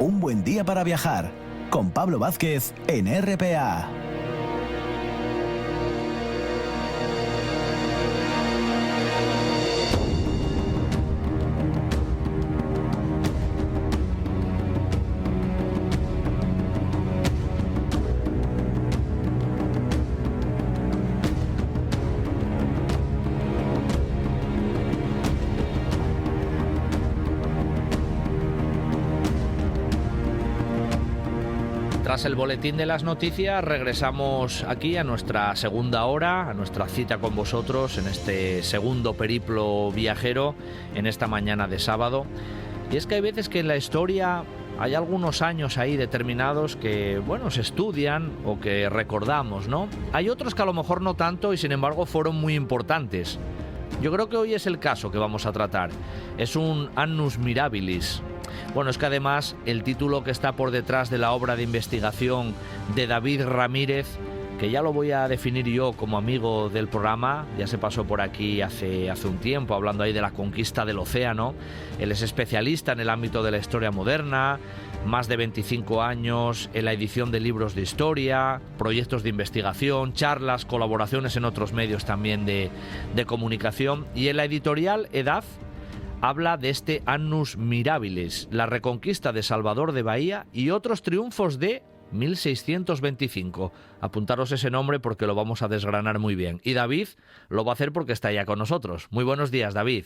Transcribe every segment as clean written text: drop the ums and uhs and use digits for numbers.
Un buen día para viajar, con Pablo Vázquez en RPA. Tras el boletín de las noticias, regresamos aquí a nuestra segunda hora, a nuestra cita con vosotros en este segundo periplo viajero, en esta mañana de sábado. Y es que hay veces que en la historia hay algunos años ahí determinados que, bueno, se estudian o que recordamos, ¿no? Hay otros que a lo mejor no tanto y sin embargo fueron muy importantes. Yo creo que hoy es el caso que vamos a tratar. Es un annus mirabilis. Bueno, es que además el título que está por detrás de la obra de investigación de David Ramírez, que ya lo voy a definir yo como amigo del programa, ya se pasó por aquí hace un tiempo hablando ahí de la conquista del océano. Él es especialista en el ámbito de la historia moderna, más de 25 años en la edición de libros de historia, proyectos de investigación, charlas, colaboraciones en otros medios también de comunicación, y en la editorial Edad habla de este annus mirabilis, la reconquista de Salvador de Bahía y otros triunfos de 1625. Apuntaros ese nombre porque lo vamos a desgranar muy bien. Y David lo va a hacer porque está ya con nosotros. Muy buenos días, David.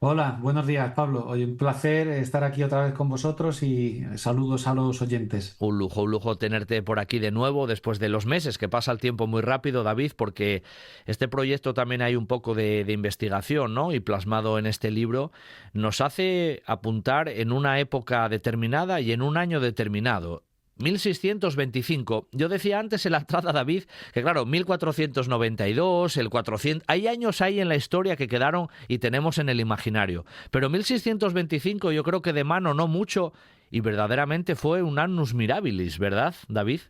Hola, buenos días, Pablo. Hoy un placer estar aquí otra vez con vosotros y saludos a los oyentes. Un lujo tenerte por aquí de nuevo después de los meses, que pasa el tiempo muy rápido, David, porque este proyecto también hay un poco de investigación, ¿no? Y plasmado en este libro, nos hace apuntar en una época determinada y en un año determinado. 1625. Yo decía antes en la entrada, David, que claro, 1492, el 400... Hay años ahí en la historia que quedaron y tenemos en el imaginario. Pero 1625 yo creo que de mano no mucho y verdaderamente fue un annus mirabilis, ¿verdad, David?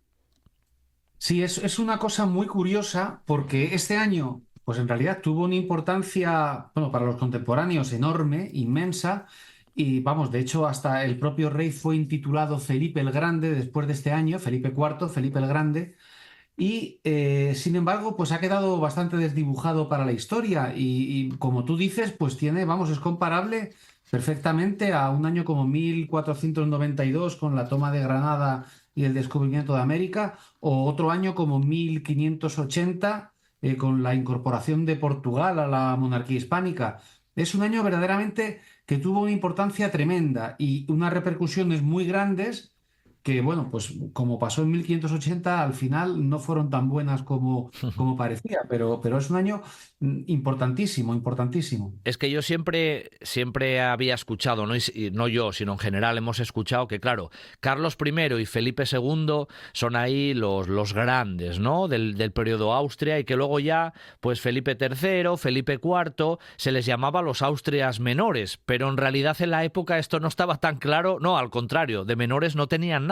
Sí, es una cosa muy curiosa porque este año, pues en realidad tuvo una importancia, bueno, para los contemporáneos enorme, inmensa, y vamos, de hecho, hasta el propio rey fue intitulado Felipe el Grande después de este año, Felipe IV, Felipe el Grande, y sin embargo, pues ha quedado bastante desdibujado para la historia y como tú dices, pues tiene, vamos, es comparable perfectamente a un año como 1492 con la toma de Granada y el descubrimiento de América, o otro año como 1580 con la incorporación de Portugal a la monarquía hispánica. Es un año verdaderamente que tuvo una importancia tremenda y unas repercusiones muy grandes que, bueno, pues como pasó en 1580, al final no fueron tan buenas como parecía, pero es un año importantísimo, importantísimo. Es que yo siempre había escuchado, ¿no? Y no yo, sino en general hemos escuchado que, claro, Carlos I y Felipe II son ahí los grandes, ¿no? Del periodo Austria, y que luego ya, pues Felipe III, Felipe IV, se les llamaba los Austrias menores, pero en realidad en la época esto no estaba tan claro, no, al contrario, de menores no tenían nada.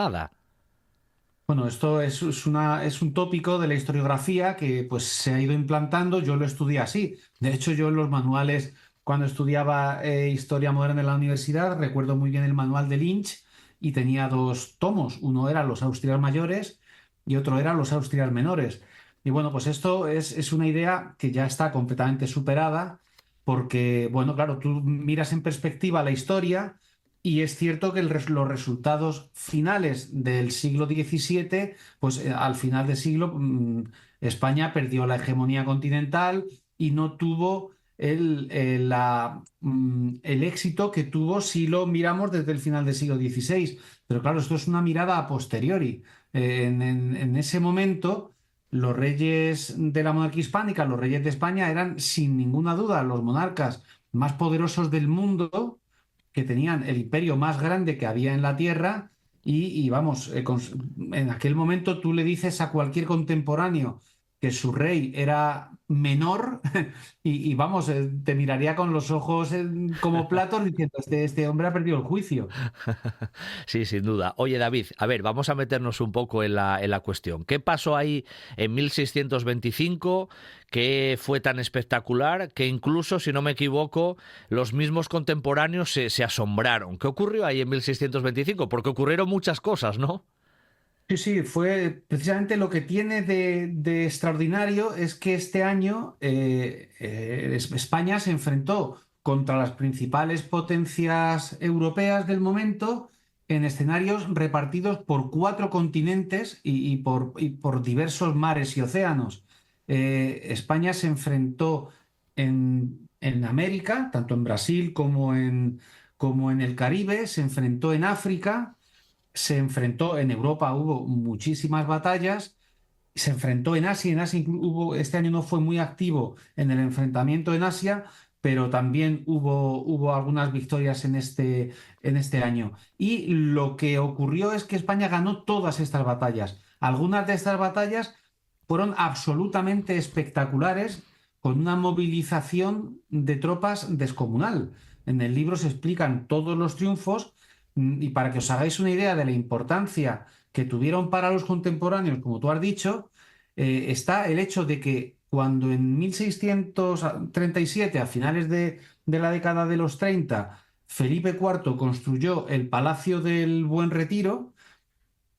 Bueno, esto es un tópico de la historiografía que pues se ha ido implantando. Yo lo estudié así. De hecho, yo en los manuales, cuando estudiaba historia moderna en la universidad, recuerdo muy bien el manual de Lynch y tenía dos tomos. Uno era los Austrias mayores y otro era los Austrias menores. Y bueno, pues esto es una idea que ya está completamente superada porque, bueno, claro, tú miras en perspectiva la historia. Y es cierto que los resultados finales del siglo XVII, pues al final del siglo, España perdió la hegemonía continental y no tuvo el éxito que tuvo si lo miramos desde el final del siglo XVI. Pero claro, esto es una mirada a posteriori. En ese momento, los reyes de la monarquía hispánica, los reyes de España, eran sin ninguna duda los monarcas más poderosos del mundo, que tenían el imperio más grande que había en la Tierra y vamos, en aquel momento tú le dices a cualquier contemporáneo que su rey era menor y vamos, te miraría con los ojos como platos diciendo, este hombre ha perdido el juicio. Sí, sin duda. Oye, David, a ver, vamos a meternos un poco en la cuestión. ¿Qué pasó ahí en 1625 que fue tan espectacular que incluso, si no me equivoco, los mismos contemporáneos se asombraron? ¿Qué ocurrió ahí en 1625? Porque ocurrieron muchas cosas, ¿no? Sí, sí, fue precisamente lo que tiene de extraordinario es que este año España se enfrentó contra las principales potencias europeas del momento en escenarios repartidos por 4 continentes y por diversos mares y océanos. España se enfrentó en América, tanto en Brasil como en el Caribe, se enfrentó en África, se enfrentó en Europa, hubo muchísimas batallas, se enfrentó en Asia este año no fue muy activo en el enfrentamiento en Asia, pero también hubo algunas victorias en este año. Y lo que ocurrió es que España ganó todas estas batallas. Algunas de estas batallas fueron absolutamente espectaculares, con una movilización de tropas descomunal. En el libro se explican todos los triunfos. Y para que os hagáis una idea de la importancia que tuvieron para los contemporáneos, como tú has dicho, está el hecho de que cuando en 1637, a finales de la década de los 30, Felipe IV construyó el Palacio del Buen Retiro,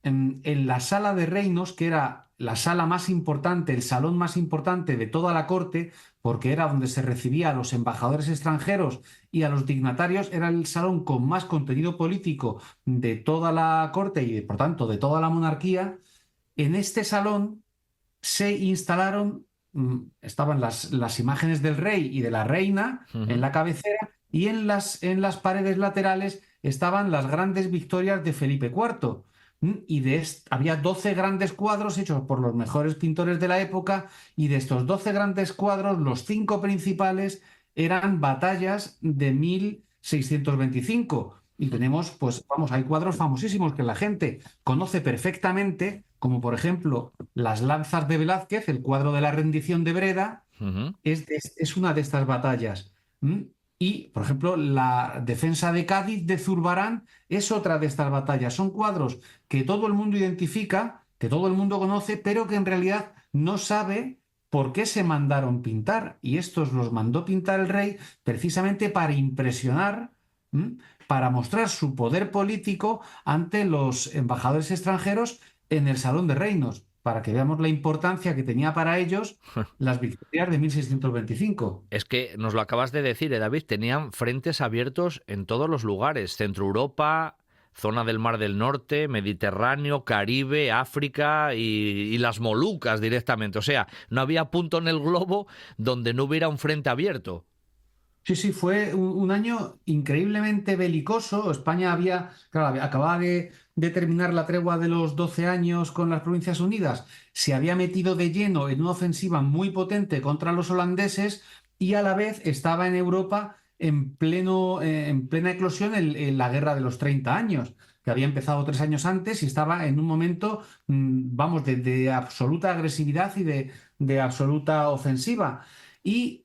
en la sala de reinos, que era la sala más importante, el salón más importante de toda la corte, porque era donde se recibía a los embajadores extranjeros y a los dignatarios, era el salón con más contenido político de toda la corte y, por tanto, de toda la monarquía. En este salón se instalaron, estaban las imágenes del rey y de la reina en Ujú. la cabecera, y en las paredes laterales estaban las grandes victorias de Felipe IV. Había 12 grandes cuadros hechos por los mejores pintores de la época, y de estos 12 grandes cuadros, los 5 principales eran batallas de 1625. Y tenemos, pues vamos, hay cuadros famosísimos que la gente conoce perfectamente, como por ejemplo las lanzas de Velázquez, el cuadro de la rendición de Breda, Ujú. es una de estas batallas. ¿Mm? Y, por ejemplo, la defensa de Cádiz de Zurbarán es otra de estas batallas. Son cuadros que todo el mundo identifica, que todo el mundo conoce, pero que en realidad no sabe por qué se mandaron pintar. Y estos los mandó pintar el rey precisamente para impresionar, ¿m? Para mostrar su poder político ante los embajadores extranjeros en el Salón de Reinos, para que veamos la importancia que tenía para ellos las victorias de 1625. Es que nos lo acabas de decir, David, tenían frentes abiertos en todos los lugares, Centro Europa, zona del Mar del Norte, Mediterráneo, Caribe, África y las Molucas directamente. O sea, no había punto en el globo donde no hubiera un frente abierto. Sí, sí, fue un año increíblemente belicoso. España claro, acababa de terminar la tregua de los 12 años con las Provincias Unidas, se había metido de lleno en una ofensiva muy potente contra los holandeses, y a la vez estaba en Europa en plena eclosión en la Guerra de los 30 años, que había empezado 3 años antes y estaba en un momento, vamos, de absoluta agresividad y de absoluta ofensiva. Y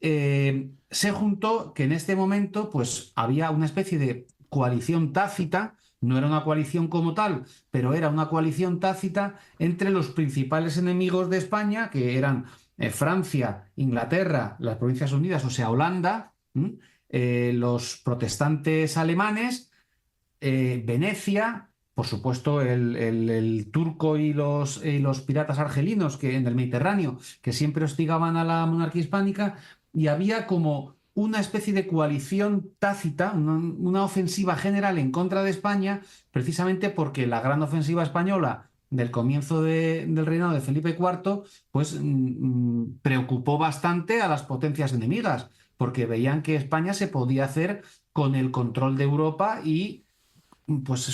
se juntó que en este momento pues había una especie de coalición tácita, no era una coalición como tal, pero era una coalición tácita entre los principales enemigos de España, que eran Francia, Inglaterra, las Provincias Unidas, o sea, Holanda, los protestantes alemanes, Venecia, por supuesto, el turco y los piratas argelinos que en el Mediterráneo, que siempre hostigaban a la monarquía hispánica, y había como una especie de coalición tácita, una ofensiva general en contra de España, precisamente porque la gran ofensiva española del comienzo del reinado de Felipe IV, pues preocupó bastante a las potencias enemigas, porque veían que España se podía hacer con el control de Europa y pues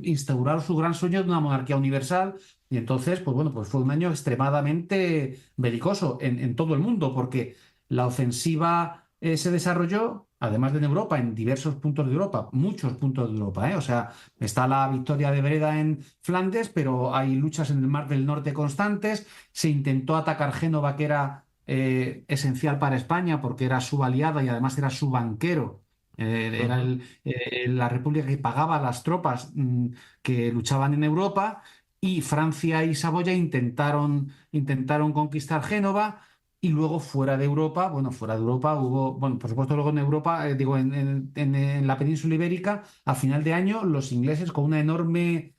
instaurar su gran sueño de una monarquía universal. Y entonces, pues bueno, pues fue un año extremadamente belicoso en todo el mundo, porque la ofensiva se desarrolló además de en Europa, en diversos puntos de Europa, muchos puntos de Europa, ¿eh? O sea, está la victoria de Breda en Flandes, pero hay luchas en el Mar del Norte constantes. Se intentó atacar Génova, que era esencial para España porque era su aliada y además era su banquero. Era Ujú. la república que pagaba a las tropas que luchaban en Europa, y Francia y Saboya intentaron conquistar Génova. Y luego fuera de Europa, bueno, fuera de Europa hubo, bueno, por supuesto luego en Europa, digo, en la península ibérica, a final de año los ingleses con una enorme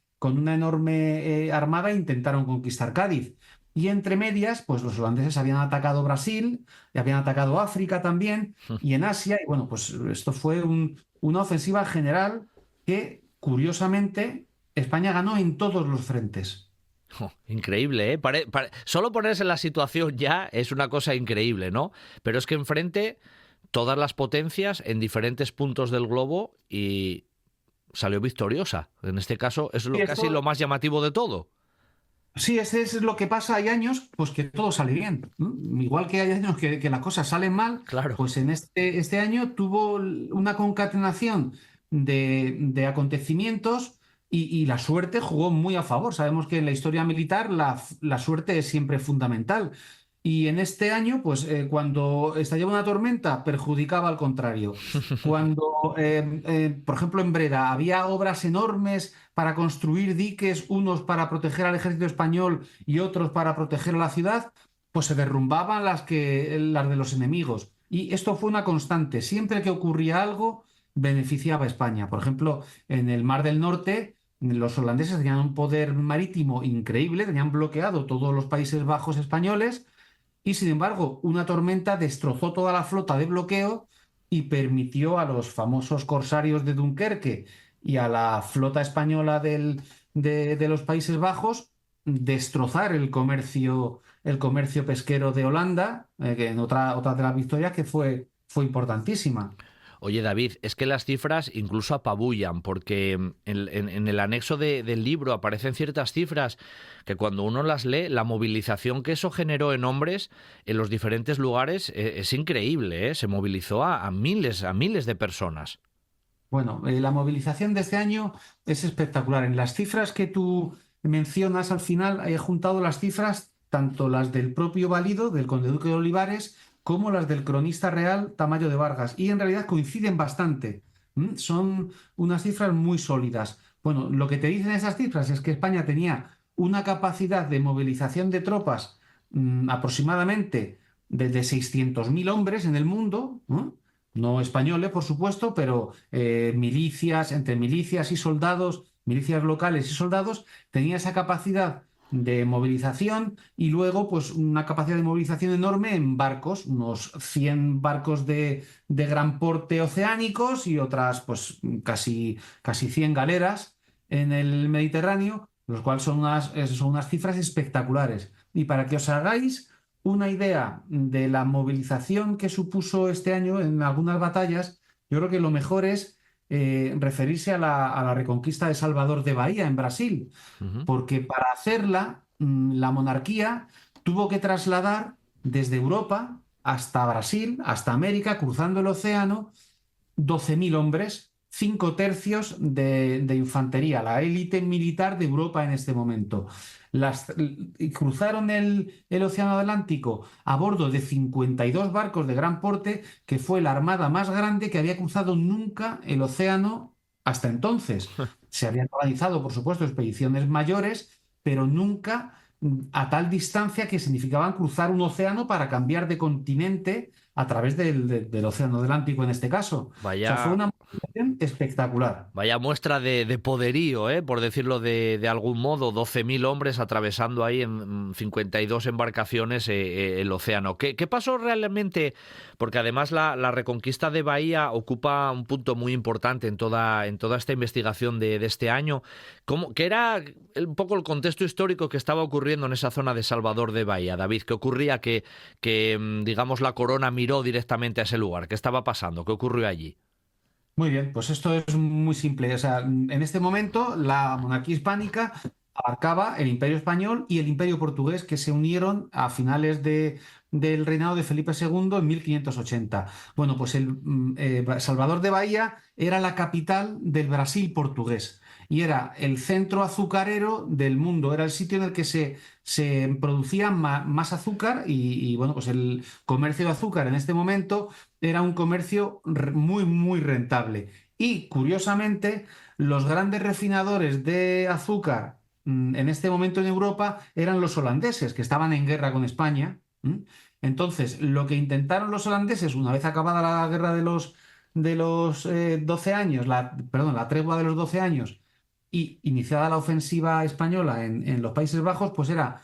armada intentaron conquistar Cádiz. Y entre medias, pues los holandeses habían atacado Brasil, y habían atacado África también, y en Asia, y bueno, pues esto fue una ofensiva general que, curiosamente, España ganó en todos los frentes. Jo, increíble, ¿eh? Solo ponerse en la situación ya es una cosa increíble, ¿no? Pero es que enfrente todas las potencias en diferentes puntos del globo y salió victoriosa. En este caso, eso es Y casi lo esto, más llamativo de todo. Sí, ese es lo que pasa. Hay años, pues que todo sale bien. Igual que hay años que las cosas salen mal, Claro. pues en este año tuvo una concatenación de acontecimientos, y la suerte jugó muy a favor. Sabemos que en la historia militar la suerte es siempre fundamental. Y en este año, pues cuando estallaba una tormenta, perjudicaba al contrario. Cuando, por ejemplo, en Breda había obras enormes para construir diques, unos para proteger al ejército español y otros para proteger a la ciudad, pues se derrumbaban las de los enemigos. Y esto fue una constante. Siempre que ocurría algo, beneficiaba a España. Por ejemplo, en el Mar del Norte, los holandeses tenían un poder marítimo increíble, tenían bloqueado todos los Países Bajos españoles, y sin embargo, una tormenta destrozó toda la flota de bloqueo y permitió a los famosos corsarios de Dunkerque y a la flota española de los Países Bajos destrozar el comercio pesquero de Holanda, que en otra de las victorias que fue importantísima. Oye, David, es que las cifras incluso apabullan, porque en el anexo del libro aparecen ciertas cifras que cuando uno las lee, la movilización que eso generó en hombres en los diferentes lugares es increíble, ¿eh? Se movilizó a miles de personas. Bueno, la movilización de este año es espectacular. En las cifras que tú mencionas al final, he juntado las cifras, tanto las del propio Valido, del conde duque de Olivares, como las del cronista real Tamayo de Vargas. Y en realidad coinciden bastante. Son unas cifras muy sólidas. Bueno, lo que te dicen esas cifras es que España tenía una capacidad de movilización de tropas aproximadamente de 600.000 hombres en el mundo, ¿no? No españoles, por supuesto, pero milicias, entre milicias y soldados, milicias locales y soldados, tenía esa capacidad de movilización, y luego pues una capacidad de movilización enorme en barcos, unos 100 barcos de gran porte oceánicos y otras pues casi 100 galeras en el Mediterráneo, los cuales son unas cifras espectaculares. Y para que os hagáis una idea de la movilización que supuso este año en algunas batallas, yo creo que lo mejor es referirse a la reconquista de Salvador de Bahía en Brasil, Ujú. porque para hacerla la monarquía tuvo que trasladar desde Europa hasta Brasil, hasta América, cruzando el océano, 12.000 hombres, 5 tercios de infantería, la élite militar de Europa en este momento. Y cruzaron el Océano Atlántico a bordo de 52 barcos de gran porte, que fue la armada más grande que había cruzado nunca el océano hasta entonces. Se habían organizado, por supuesto, expediciones mayores, pero nunca a tal distancia que significaban cruzar un océano para cambiar de continente a través del Océano Atlántico en este caso. O sea, fue Vaya, una movilización espectacular. Vaya muestra de poderío, ¿eh? Por decirlo de algún modo, 12.000 hombres atravesando ahí en 52 embarcaciones el océano. ¿Qué pasó realmente? Porque además la reconquista de Bahía ocupa un punto muy importante en toda esta investigación de este año. ¿Qué era un poco el contexto histórico que estaba ocurriendo en esa zona de Salvador de Bahía, David? ¿Qué ocurría que digamos, la corona miró directamente a ese lugar? ¿Qué estaba pasando? ¿Qué ocurrió allí? Muy bien, pues esto es muy simple. O sea, en este momento la monarquía hispánica abarcaba el Imperio Español y el Imperio Portugués, que se unieron a finales del reinado de Felipe II en 1580. Bueno, pues Salvador de Bahía era la capital del Brasil portugués y era el centro azucarero del mundo, era el sitio en el que se producía más azúcar bueno, pues el comercio de azúcar en este momento era un comercio muy, muy rentable. Y curiosamente, los grandes refinadores de azúcar en este momento en Europa eran los holandeses, que estaban en guerra con España. Entonces, lo que intentaron los holandeses, una vez acabada la guerra de los 12 años, perdón, la tregua de los 12 años, y iniciada la ofensiva española en los Países Bajos, pues era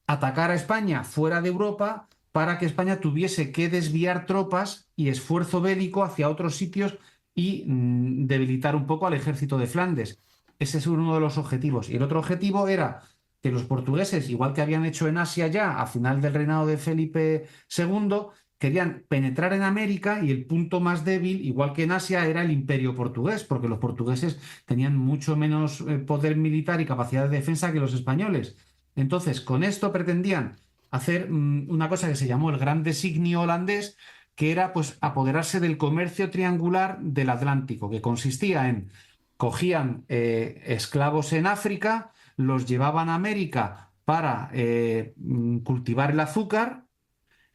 atacar a España fuera de Europa para que España tuviese que desviar tropas y esfuerzo bélico hacia otros sitios y debilitar un poco al ejército de Flandes. Ese es uno de los objetivos. Y el otro objetivo era que los portugueses, igual que habían hecho en Asia ya a final del reinado de Felipe II, querían penetrar en América y el punto más débil, igual que en Asia, era el imperio portugués, porque los portugueses tenían mucho menos poder militar y capacidad de defensa que los españoles. Entonces, con esto pretendían hacer una cosa que se llamó el Gran Designio holandés, que era pues apoderarse del comercio triangular del Atlántico, que consistía en cogían esclavos en África, los llevaban a América para cultivar el azúcar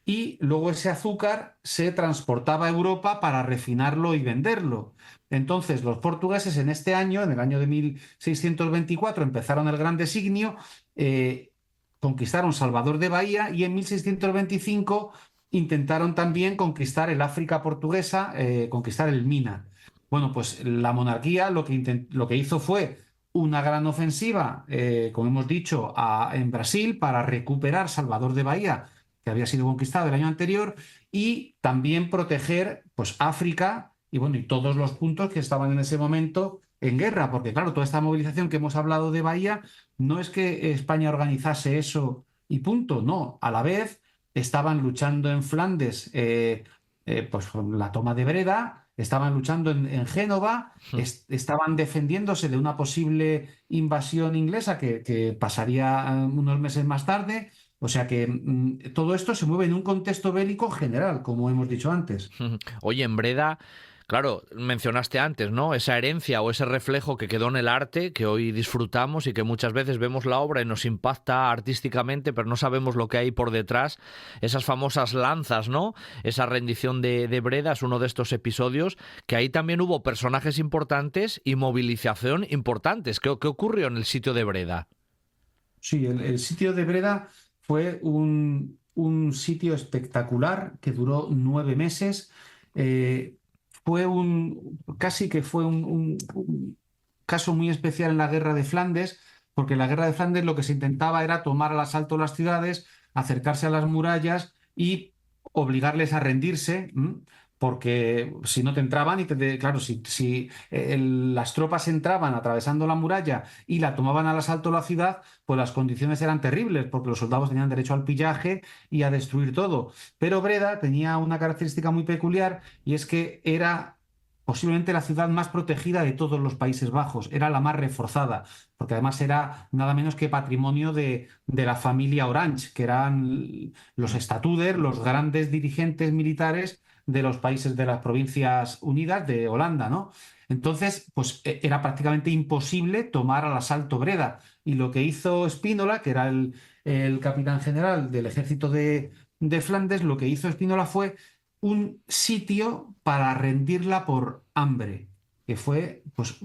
y luego ese azúcar se transportaba a Europa para refinarlo y venderlo. Entonces, los portugueses en este año, en el año de 1624, empezaron el Gran Designio, eh, conquistaron Salvador de Bahía y en 1625 intentaron también conquistar el África portuguesa, conquistar el Mina. Bueno, pues la monarquía lo que hizo fue una gran ofensiva, como hemos dicho, en Brasil para recuperar Salvador de Bahía, que había sido conquistado el año anterior, y también proteger pues, África y, bueno, y todos los puntos que estaban en ese momento en guerra, porque claro, toda esta movilización que hemos hablado de Bahía no es que España organizase eso y punto, no, a la vez estaban luchando en Flandes, pues con la toma de Breda, estaban luchando en Génova, estaban defendiéndose de una posible invasión inglesa que pasaría unos meses más tarde. O sea que todo esto se mueve en un contexto bélico general, como hemos dicho antes. Oye, en Breda, claro, mencionaste antes, ¿no? Esa herencia o ese reflejo que quedó en el arte, que hoy disfrutamos y que muchas veces vemos la obra y nos impacta artísticamente, pero no sabemos lo que hay por detrás. Esas famosas lanzas, ¿no? Esa rendición de Breda es uno de estos episodios, que ahí también hubo personajes importantes y movilización importantes. ¿Qué ocurrió en el sitio de Breda? Sí, el sitio de Breda fue un sitio espectacular que duró 9 meses. Eh, casi que fue un caso muy especial en la Guerra de Flandes, porque en la Guerra de Flandes lo que se intentaba era tomar al asalto las ciudades, acercarse a las murallas y obligarles a rendirse. Porque si no te entraban claro, si las tropas entraban atravesando la muralla y la tomaban al asalto la ciudad, pues las condiciones eran terribles, porque los soldados tenían derecho al pillaje y a destruir todo. Pero Breda tenía una característica muy peculiar y es que era posiblemente la ciudad más protegida de todos los Países Bajos, era la más reforzada, porque además era nada menos que patrimonio de la familia Orange, que eran los estatúder, los grandes dirigentes militares de los países de las Provincias Unidas de Holanda, ¿no? Entonces, pues era prácticamente imposible tomar al asalto Breda. Y lo que hizo Spínola, que era el capitán general del ejército de Flandes, lo que hizo Spínola fue un sitio para rendirla por hambre, que fue pues,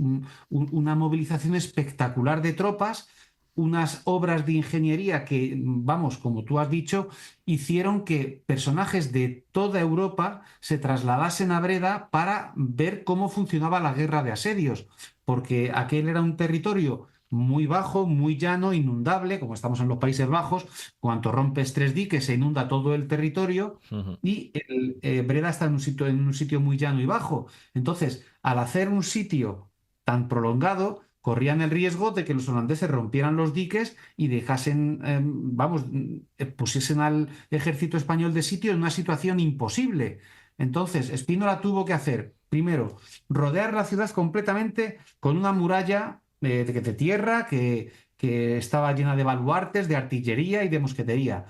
una movilización espectacular de tropas, unas obras de ingeniería que, vamos, como tú has dicho, hicieron que personajes de toda Europa se trasladasen a Breda para ver cómo funcionaba la guerra de asedios, porque aquel era un territorio muy bajo, muy llano, inundable, como estamos en los Países Bajos, cuando rompes 3 diques se inunda todo el territorio y Breda está en un sitio muy llano y bajo. Entonces, al hacer un sitio tan prolongado, corrían el riesgo de que los holandeses rompieran los diques y dejasen, vamos, pusiesen al ejército español de sitio en una situación imposible. Entonces, Spínola tuvo que hacer, primero, rodear la ciudad completamente con una muralla de tierra que estaba llena de baluartes, de artillería y de mosquetería.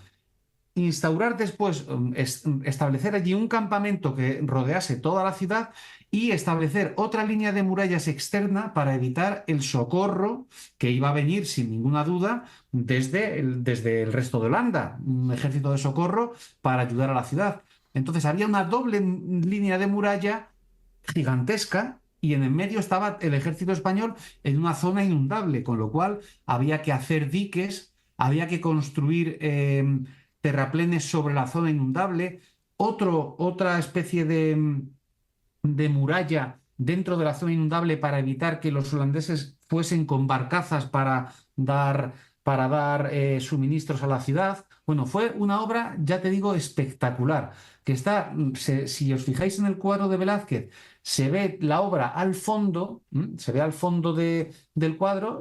instaurar después, establecer allí un campamento que rodease toda la ciudad y establecer otra línea de murallas externa para evitar el socorro que iba a venir sin ninguna duda desde el resto de Holanda, un ejército de socorro para ayudar a la ciudad. Entonces había una doble línea de muralla gigantesca y en el medio estaba el ejército español en una zona inundable, con lo cual había que hacer diques, había que construir terraplenes sobre la zona inundable, otra especie de muralla dentro de la zona inundable para evitar que los holandeses fuesen con barcazas para dar suministros a la ciudad. Bueno, fue una obra, ya te digo, espectacular, que está, si os fijáis en el cuadro de Velázquez, se ve la obra al fondo, se ve al fondo del cuadro,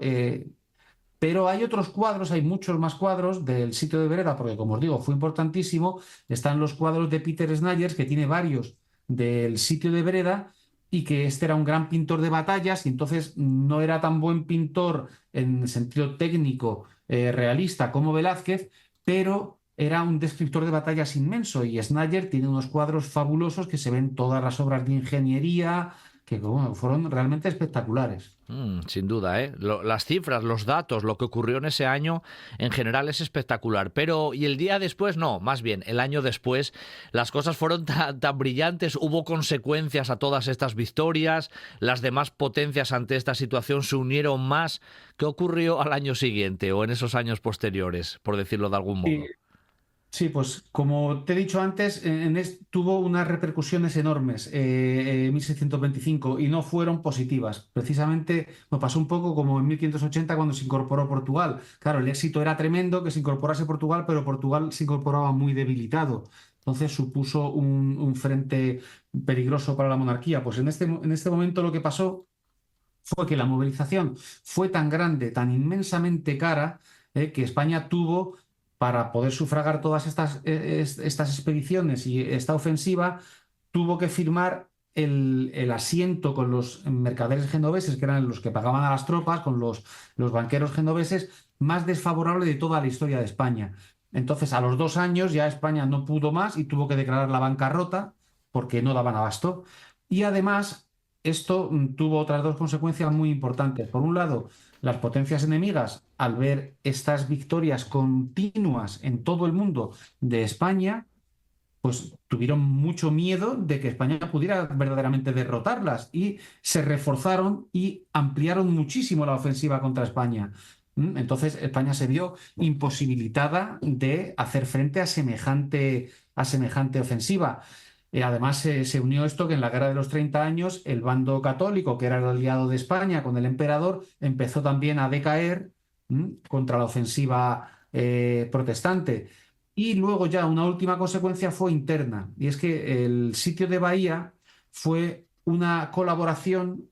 pero hay otros cuadros, hay muchos más cuadros del sitio de Breda, porque como os digo, fue importantísimo. Están los cuadros de Peter Snyders, que tiene varios del sitio de Breda, y que este era un gran pintor de batallas, y entonces no era tan buen pintor en el sentido técnico, realista como Velázquez, pero era un descriptor de batallas inmenso, y Snyder tiene unos cuadros fabulosos que se ven todas las obras de ingeniería, que bueno, fueron realmente espectaculares. Sin duda, ¿eh? Las cifras, los datos, lo que ocurrió en ese año, en general es espectacular. Pero, ¿y el día después? No, más bien, el año después, las cosas fueron tan brillantes, hubo consecuencias a todas estas victorias, las demás potencias ante esta situación se unieron más. ¿Qué ocurrió al año siguiente o en esos años posteriores, por decirlo de algún Sí, modo? sí, pues como te he dicho antes, tuvo unas repercusiones enormes, 1625, y no fueron positivas. Precisamente me pasó un poco como en 1580 cuando se incorporó Portugal. Claro, el éxito era tremendo que se incorporase Portugal, pero Portugal se incorporaba muy debilitado. Entonces supuso un frente peligroso para la monarquía. Pues en este momento lo que pasó fue que la movilización fue tan grande, tan inmensamente cara, que España tuvo, para poder sufragar todas estas expediciones y esta ofensiva, tuvo que firmar el asiento con los mercaderes genoveses, que eran los que pagaban a las tropas, con los banqueros genoveses, más desfavorable de toda la historia de España. Entonces, a los 2 años ya España no pudo más y tuvo que declarar la bancarrota porque no daban abasto. Y además, esto tuvo otras dos consecuencias muy importantes. Por un lado, las potencias enemigas, al ver estas victorias continuas en todo el mundo de España, pues tuvieron mucho miedo de que España pudiera verdaderamente derrotarlas y se reforzaron y ampliaron muchísimo la ofensiva contra España. Entonces España se vio imposibilitada de hacer frente a semejante ofensiva. Además, se unió esto que en la Guerra de los 30 años el bando católico, que era el aliado de España con el emperador, empezó también a decaer contra la ofensiva protestante. Y luego ya una última consecuencia fue interna, y es que el sitio de Bahía fue una colaboración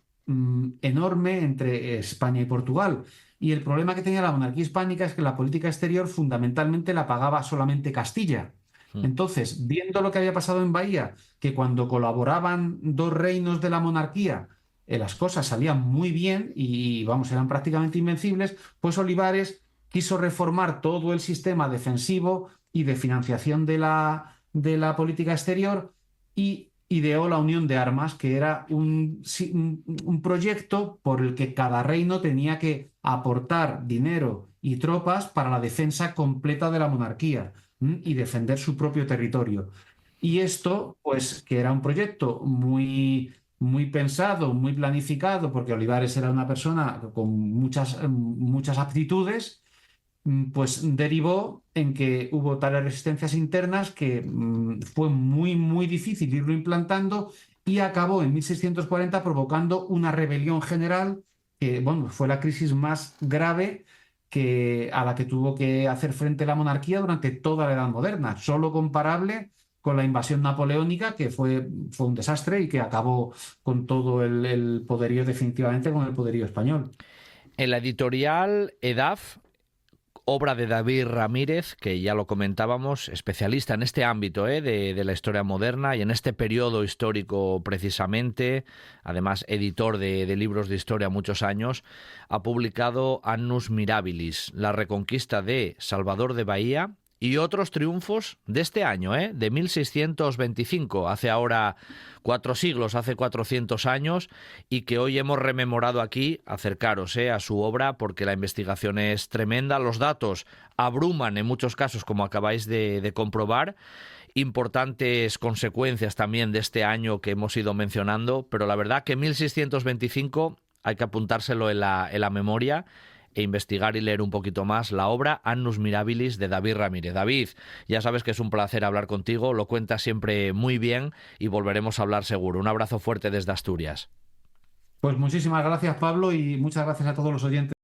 enorme entre España y Portugal. Y el problema que tenía la monarquía hispánica es que la política exterior fundamentalmente la pagaba solamente Castilla. Mm. Entonces, viendo lo que había pasado en Bahía, que cuando colaboraban dos reinos de la monarquía, las cosas salían muy bien y, vamos, eran prácticamente invencibles, pues Olivares quiso reformar todo el sistema defensivo y de financiación de la política exterior, y ideó la Unión de Armas, que era un proyecto por el que cada reino tenía que aportar dinero y tropas para la defensa completa de la monarquía y defender su propio territorio. Y esto, pues, que era un proyecto muy, muy pensado, muy planificado, porque Olivares era una persona con muchas aptitudes, pues derivó en que hubo tales resistencias internas que fue muy, muy difícil irlo implantando, y acabó en 1640 provocando una rebelión general que, bueno, fue la crisis más grave a la que tuvo que hacer frente la monarquía durante toda la Edad Moderna, solo comparable con la invasión napoleónica, que fue un desastre y que acabó con todo el poderío, definitivamente con el poderío español. En la editorial EDAF, obra de David Ramírez, que ya lo comentábamos, especialista en este ámbito de la historia moderna y en este periodo histórico precisamente, además editor de libros de historia muchos años, ha publicado Annus Mirabilis, la reconquista de Salvador de Bahía y otros triunfos de este año, de 1625, hace ahora 4 siglos, hace 400 años, y que hoy hemos rememorado aquí. Acercaros a su obra porque la investigación es tremenda, los datos abruman en muchos casos, como acabáis de comprobar. Importantes consecuencias también de este año que hemos ido mencionando, pero la verdad que 1625 hay que apuntárselo en la memoria e investigar y leer un poquito más la obra Annus Mirabilis de David Ramírez. David, ya sabes que es un placer hablar contigo, lo cuentas siempre muy bien y volveremos a hablar seguro. Un abrazo fuerte desde Asturias. Pues muchísimas gracias, Pablo, y muchas gracias a todos los oyentes.